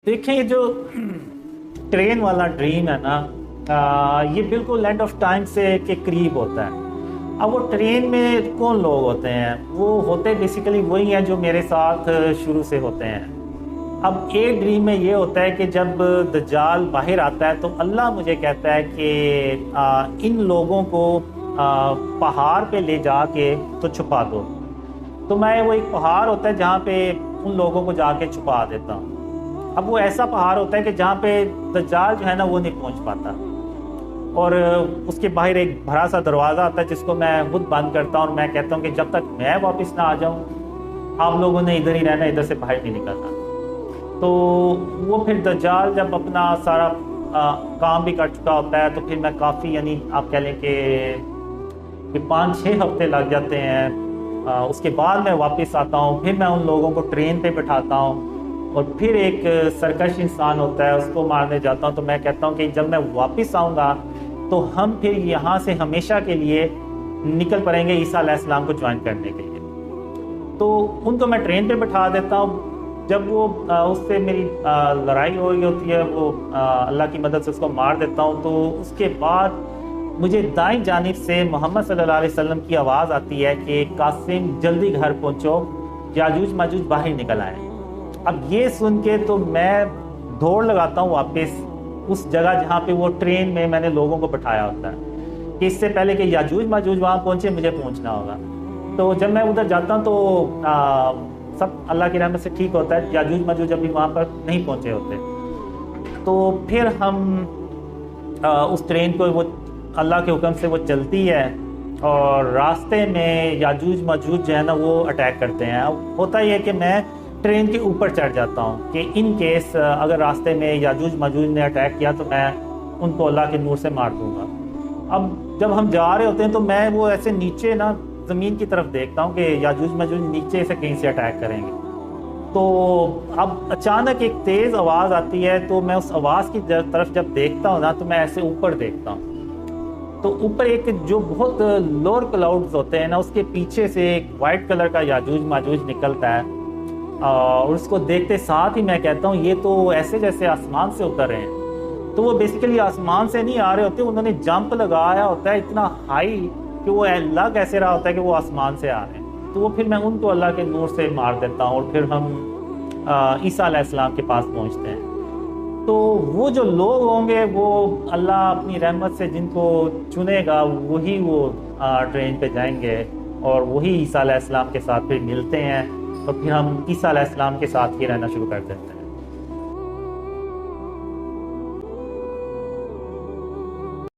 دیکھیں یہ جو ٹرین والا ڈریم ہے نا، یہ بالکل اینڈ آف ٹائم سے کے قریب ہوتا ہے۔ اب وہ ٹرین میں کون لوگ ہوتے ہیں؟ وہ ہوتے بیسیکلی وہی ہیں جو میرے ساتھ شروع سے ہوتے ہیں۔ اب ایک ڈریم میں یہ ہوتا ہے کہ جب دجال باہر آتا ہے تو اللہ مجھے کہتا ہے کہ ان لوگوں کو پہاڑ پہ لے جا کے تو چھپا دو۔ تو میں وہ ایک پہاڑ ہوتا ہے جہاں پہ ان لوگوں کو جا کے چھپا دیتا ہوں۔ اب وہ ایسا پہاڑ ہوتا ہے کہ جہاں پہ دجال جو ہے نا وہ نہیں پہنچ پاتا، اور اس کے باہر ایک بڑا سا دروازہ آتا ہے جس کو میں خود بند کرتا ہوں، اور میں کہتا ہوں کہ جب تک میں واپس نہ آ جاؤں آپ لوگوں نے ادھر ہی رہنا، ادھر سے باہر نہیں نکلنا۔ تو وہ پھر دجال جب اپنا سارا کام بھی کر چکا ہوتا ہے تو پھر میں کافی یعنی آپ کہہ لیں کہ 5-6 ہفتے لگ جاتے ہیں۔ اس کے بعد میں واپس آتا ہوں، پھر میں ان لوگوں کو ٹرین پہ بٹھاتا ہوں، اور پھر ایک سرکش انسان ہوتا ہے اس کو مارنے جاتا ہوں۔ تو میں کہتا ہوں کہ جب میں واپس آؤں گا تو ہم پھر یہاں سے ہمیشہ کے لیے نکل پڑیں گے عیسیٰ علیہ السلام کو جوائن کرنے کے لیے۔ تو ان کو میں ٹرین پہ بٹھا دیتا ہوں۔ جب وہ اس سے میری لڑائی ہو رہی ہوتی ہے، وہ اللہ کی مدد سے اس کو مار دیتا ہوں، تو اس کے بعد مجھے دائیں جانب سے محمد صلی اللہ علیہ وسلم کی آواز آتی ہے کہ قاسم جلدی گھر پہنچو، یاجوج ماجوج باہر نکل آئے۔ اب یہ سن کے تو میں دوڑ لگاتا ہوں واپس اس جگہ جہاں پہ وہ ٹرین میں میں نے لوگوں کو بٹھایا ہوتا ہے، کہ اس سے پہلے کہ یاجوج ماجوج وہاں پہنچے مجھے پہنچنا ہوگا۔ تو جب میں ادھر جاتا ہوں تو سب اللہ کی رحمت سے ٹھیک ہوتا ہے، یاجوج ماجوج ابھی وہاں پر نہیں پہنچے ہوتے۔ تو پھر ہم اس ٹرین کو وہ اللہ کے حکم سے وہ چلتی ہے، اور راستے میں یاجوج ماجوج جو ہے نا وہ اٹیک کرتے ہیں۔ ہوتا یہ ہے کہ میں ٹرین کے اوپر چڑھ جاتا ہوں کہ ان کیس اگر راستے میں یاجوج ماجوج نے اٹیک کیا تو میں ان کو اللہ کے نور سے مار دوں گا۔ اب جب ہم جا رہے ہوتے ہیں تو میں وہ ایسے نیچے نا زمین کی طرف دیکھتا ہوں کہ یاجوج ماجوج نیچے سے کہیں سے اٹیک کریں گے۔ تو اب اچانک ایک تیز آواز آتی ہے، تو میں اس آواز کی طرف جب دیکھتا ہوں نا تو میں ایسے اوپر دیکھتا ہوں، تو اوپر ایک جو بہت لوور کلاؤڈز ہوتے ہیں نا اس کے پیچھے سے ایک وائٹ کلر کا یاجوج ماجوج نکلتا ہے، اور اس کو دیکھتے ساتھ ہی میں کہتا ہوں یہ تو ایسے جیسے آسمان سے اتر رہے ہیں۔ تو وہ بیسیکلی آسمان سے نہیں آ رہے ہوتے، انہوں نے جمپ لگایا ہوتا ہے اتنا ہائی کہ وہ لگ ایسے رہا ہوتا ہے کہ وہ آسمان سے آ رہے ہیں۔ تو وہ پھر میں ان کو اللہ کے نور سے مار دیتا ہوں، اور پھر ہم عیسیٰ علیہ السلام کے پاس پہنچتے ہیں۔ تو وہ جو لوگ ہوں گے وہ اللہ اپنی رحمت سے جن کو چنے گا وہی وہ ٹرین پہ جائیں گے، اور وہی عیسیٰ علیہ السلام کے ساتھ پھر ملتے ہیں، اور پھر ہم عیسیٰ علیہ السلام کے ساتھ ہی رہنا شروع کر دیتے ہیں۔